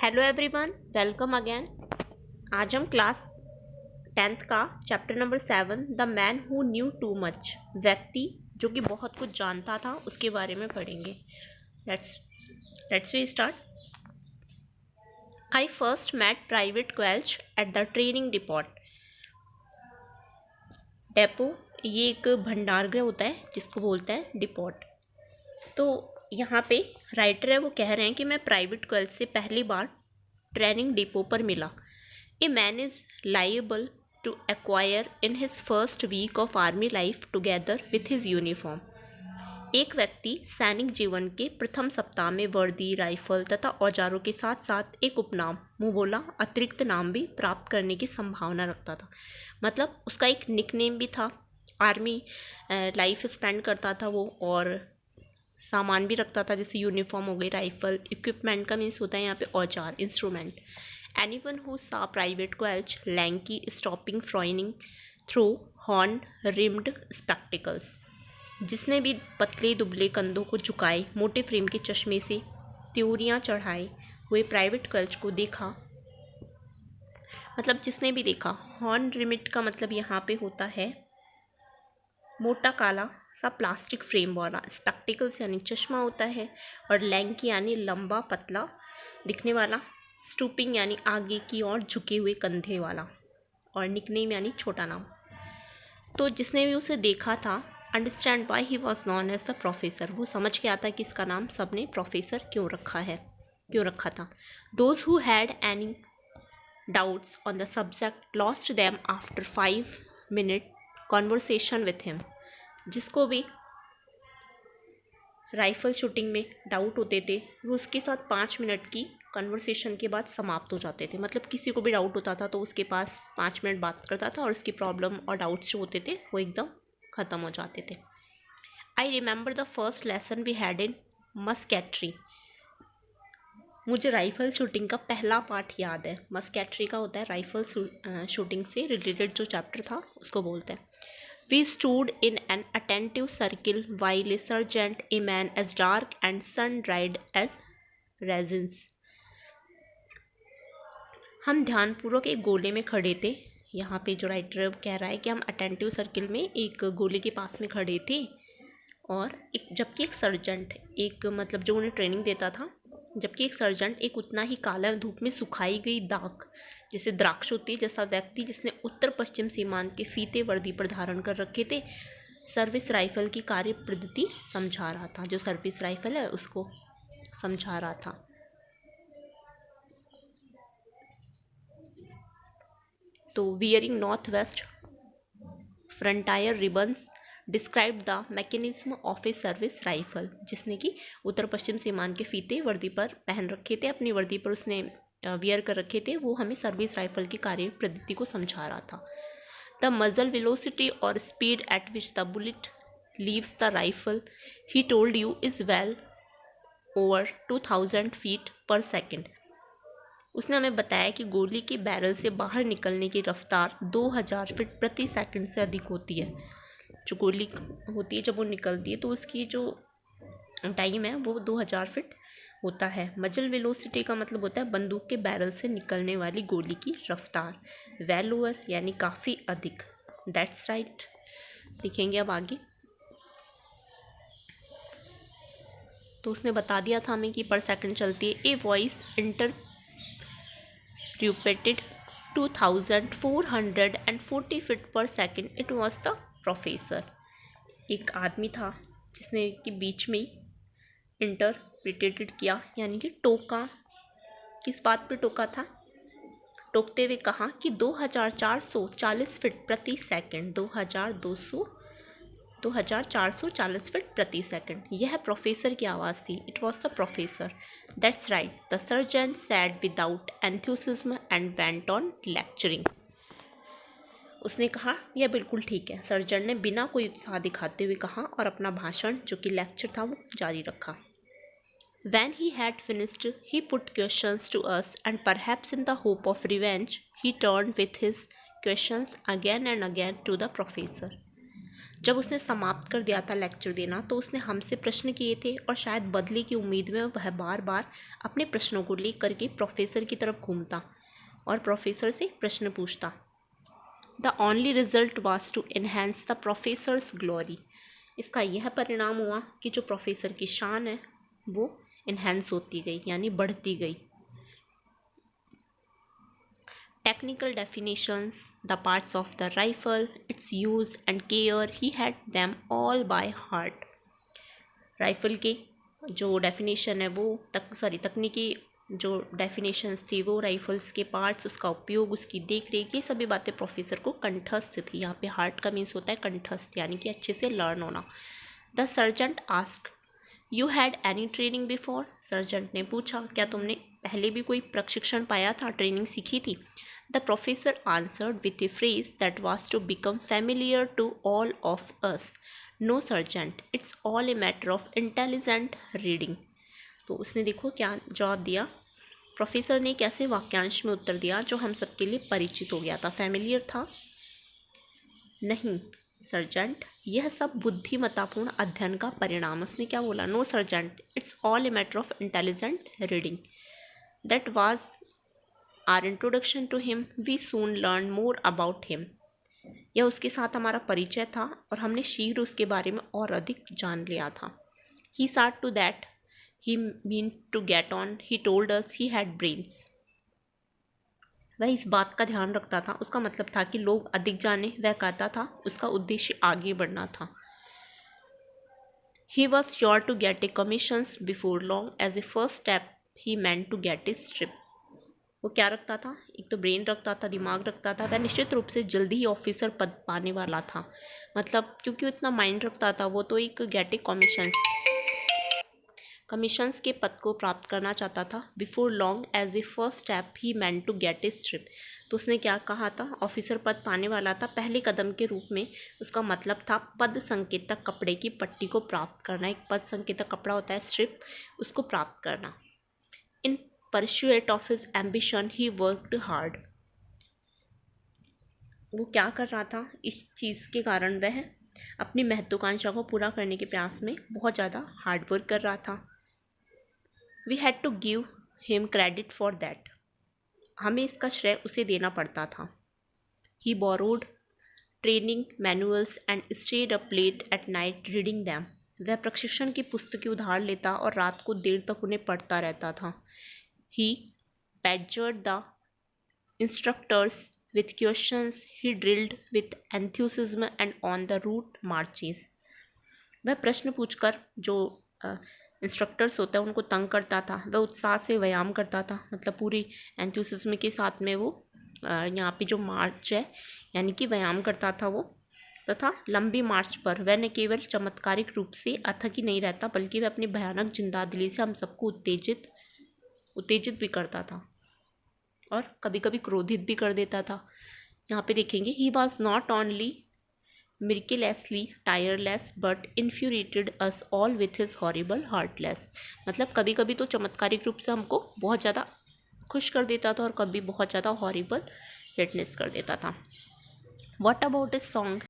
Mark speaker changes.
Speaker 1: Hello everyone, welcome again. आज हम class 10th का chapter number 7 the man who knew too much, व्यक्ति जो कि बहुत कुछ जानता था उसके बारे में पढ़ेंगे। Let's we start. I first met private Quelch at the training depot. ये एक भंडारगृह होता है जिसको बोलते हैं डिपोट। तो यहाँ पे राइटर है वो कह रहे हैं कि मैं प्राइवेट क्वेल्च से पहली बार ट्रेनिंग डिपो पर मिला। A man is liable to acquire in his first week of army life together with his uniform। एक व्यक्ति सैनिक जीवन के प्रथम सप्ताह में वर्दी, राइफल तथा औजारों के साथ साथ एक उपनाम, मुंह बोला अतिरिक्त नाम भी प्राप्त करने की संभावना रखता था। मतलब उसका एक निकनेम भी था। आर्मी लाइफ स्पेंड करता था वो, और सामान भी रखता था जैसे यूनिफॉर्म हो गई, राइफल। इक्विपमेंट का मीन्स होता है यहाँ पे औजार, instrument. Anyone who saw Private Quelch, lanky, stopping frowning through horn-rimmed spectacles, जिसने भी पतले दुबले कंधों को झुकाए मोटे फ्रेम के चश्मे से त्योरियां चढ़ाए हुए प्राइवेट क्वेल्च को देखा। मतलब जिसने भी देखा। हॉर्न रिमिट का मतलब यहाँ पे होता है मोटा काला सा प्लास्टिक फ्रेम वाला, स्पेक्टिकल्स यानी चश्मा होता है, और लैंकी यानी लंबा पतला दिखने वाला, स्टूपिंग यानी आगे की ओर झुके हुए कंधे वाला, और निकनेम यानी छोटा नाम। तो जिसने भी उसे देखा था, understand why he was known as the professor, वो समझ के आता कि इसका नाम सबने प्रोफेसर क्यों रखा था। Those who had any doubts on the subject lost them after 5 minute conversation with him. जिसको भी राइफल शूटिंग में डाउट होते थे वो उसके साथ 5 मिनट की कन्वर्सेशन के बाद समाप्त हो जाते थे। मतलब किसी को भी डाउट होता था तो उसके पास 5 मिनट बात करता था और उसकी प्रॉब्लम और डाउट्स जो होते थे वो एकदम ख़त्म हो जाते थे। I remember the first lesson we had in musketry. मुझे राइफल शूटिंग का पहला पार्ट याद है। मस्कैट्री का होता है राइफल शूटिंग से रिलेटेड जो चैप्टर था उसको बोलते हैं। We stood in an attentive circle while a sergeant, a man as dark and sun-dried as raisins। हम ध्यानपूर्वक एक गोले में खड़े थे। यहाँ पे जो राइटर कह रहा है कि हम अटेंटिव सर्किल में एक गोले के पास में खड़े थे, और जबकि एक सर्जेंट, एक मतलब जो उन्हें ट्रेनिंग देता था, जबकि एक सर्जेंट एक उतना ही काला धूप में सुखाई गई दाग जैसे द्राक्ष होती है जैसा व्यक्ति जिसने उत्तर पश्चिम सीमांत के फीते वर्दी पर धारण कर रखे थे, सर्विस राइफल की कार्य पद्धति समझा रहा था। जो सर्विस राइफल है उसको समझा रहा था। तो wearing north west frontier ribbons describe the mechanism of a service rifle, जिसने कि उत्तर पश्चिम सीमांत के फीते वर्दी पर पहन रखे थे, अपनी वर्दी पर उसने वियर कर रखे थे, वो हमें सर्विस राइफल की कार्य पद्धति को समझा रहा था। द मजल वेलोसिटी और speed at which the bullet leaves the rifle he told you is well over 2000 feet पर सेकेंड। उसने हमें बताया कि गोली के बैरल से बाहर निकलने की रफ्तार 2000 फीट प्रति सेकंड से अधिक होती है। जो गोली होती है जब वो निकलती है तो उसकी जो टाइम है वो 2000 फीट होता है। मजल वेलोसिटी का मतलब होता है बंदूक के बैरल से निकलने वाली गोली की रफ्तार। वेल ओवर यानी काफ़ी अधिक। That's right. देखेंगे अब आगे। तो उसने बता दिया था हमें कि पर सेकंड चलती है। ए वॉइस इंटरप्रेटेड 2440 फीट पर second, it was the professor. एक आदमी था जिसने कि बीच में इंटरप्रिटेटेड किया यानी कि टोका। किस बात पे टोका था? टोकते हुए कहा कि 2440 फीट प्रति सेकंड, 2440 फीट प्रति सेकंड, यह प्रोफेसर की आवाज़ थी। It was the professor. That's right, the sergeant said without enthusiasm and went on lecturing. उसने कहा यह बिल्कुल ठीक है। सर्जेंट ने बिना कोई उत्साह दिखाते हुए कहा और अपना भाषण जो कि लेक्चर था वो जारी रखा। When he had finished, he put questions to us, and perhaps in the hope of revenge, he turned with his questions again and again to the professor. जब उसने समाप्त कर दिया था लेक्चर देना तो उसने हमसे प्रश्न किए थे और शायद बदले की उम्मीद में वह बार बार अपने प्रश्नों को लेकर के प्रोफेसर की तरफ घूमता और प्रोफेसर से प्रश्न पूछता। The only result was to enhance the professor's glory. इसका यह परिणाम हुआ कि जो प्रोफेसर की शान है वो इन्हेंस होती गई यानी बढ़ती गई। Technical definitions, the parts of the rifle, its use and care, he had them all by heart. Rifle के जो डेफिनेशन है वो तकनीकी जो डेफिनेशंस थी वो राइफ़ल्स के पार्ट्स, उसका उपयोग, उसकी देख रेख, ये सभी बातें प्रोफेसर को कंठस्थ थी। यहाँ पे हार्ट का मीन्स होता है कंठस्थ यानी कि अच्छे से लर्न होना। The sergeant asked, you had any training before? Sergeant ने पूछा, क्या तुमने पहले भी कोई प्रशिक्षण पाया था, ट्रेनिंग सीखी थी? The professor answered with a phrase that was to become familiar to all of us. No, sergeant, it's all a matter of intelligent reading. तो उसने देखो क्या जवाब दिया। प्रोफेसर ने एक ऐसे वाक्यांश में उत्तर दिया जो हम सबके लिए परिचित हो गया था। फैमिलियर था? नहीं सर्जेंट, यह सब बुद्धिमत्तापूर्ण अध्ययन का परिणाम। उसने क्या बोला? No sergeant, it's all a matter of intelligent reading. That was our introduction to him, we soon learn more about him. यह उसके साथ हमारा परिचय था और हमने शीघ्र उसके बारे में और अधिक जान लिया था। He sat to that he mean to get on, he told us he had brains. वह इस बात का ध्यान रखता था, उसका मतलब था कि लोग अधिक जाने। वह कहता था उसका उद्देश्य आगे बढ़ना था। He was sure to get a commissions before long, as a first step he meant to get a stripe. वो क्या रखता था? एक तो ब्रेन रखता था, दिमाग रखता था। वह निश्चित रूप से जल्दी ही ऑफिसर पद पाने वाला था। मतलब क्योंकि वो इतना माइंड रखता था, वो तो एक गेट ए कमीशंस के पद को प्राप्त करना चाहता था। Before long as a first step he meant to get a stripe. तो उसने क्या कहा था? ऑफिसर पद पाने वाला था। पहले कदम के रूप में उसका मतलब था पद संकेतक कपड़े की पट्टी को प्राप्त करना। एक पद संकेतक कपड़ा होता है स्ट्रिप, उसको प्राप्त करना। इन pursuit of his ambition he worked hard। वो क्या कर रहा था? इस चीज़ के कारण वह अपनी महत्वाकांक्षा को पूरा करने के प्रयास में बहुत ज़्यादा हार्ड वर्क कर रहा था। We had to give him credit for that. हमें इसका श्रेय उसे देना पड़ता था। He borrowed training manuals and stayed up late at night reading them. वह प्रशिक्षण की पुस्तकें उधार लेता और रात को देर तक उन्हें पढ़ता रहता था। He badgered the instructors with questions he drilled with enthusiasm and on the route marches। वह प्रश्न पूछकर जो इंस्ट्रक्टर्स होते हैं उनको तंग करता था। वह उत्साह से व्यायाम करता था, मतलब पूरी एंथुसिज्म के साथ में वो यहाँ पे जो मार्च है यानी कि व्यायाम करता था वो। तथा लंबी मार्च पर वह न केवल चमत्कारिक रूप से अथक ही नहीं रहता बल्कि वह अपनी भयानक जिंदादिली से हम सबको उत्तेजित भी करता था और कभी कभी क्रोधित भी कर देता था। यहाँ पे देखेंगे he was not only miraculously tireless but infuriated us all with his horrible heartless. मतलब कभी कभी तो चमत्कारिक रूप से हमको बहुत ज़्यादा खुश कर देता था और कभी बहुत ज़्यादा हॉरिबल हिटनेस कर देता था। What about his song?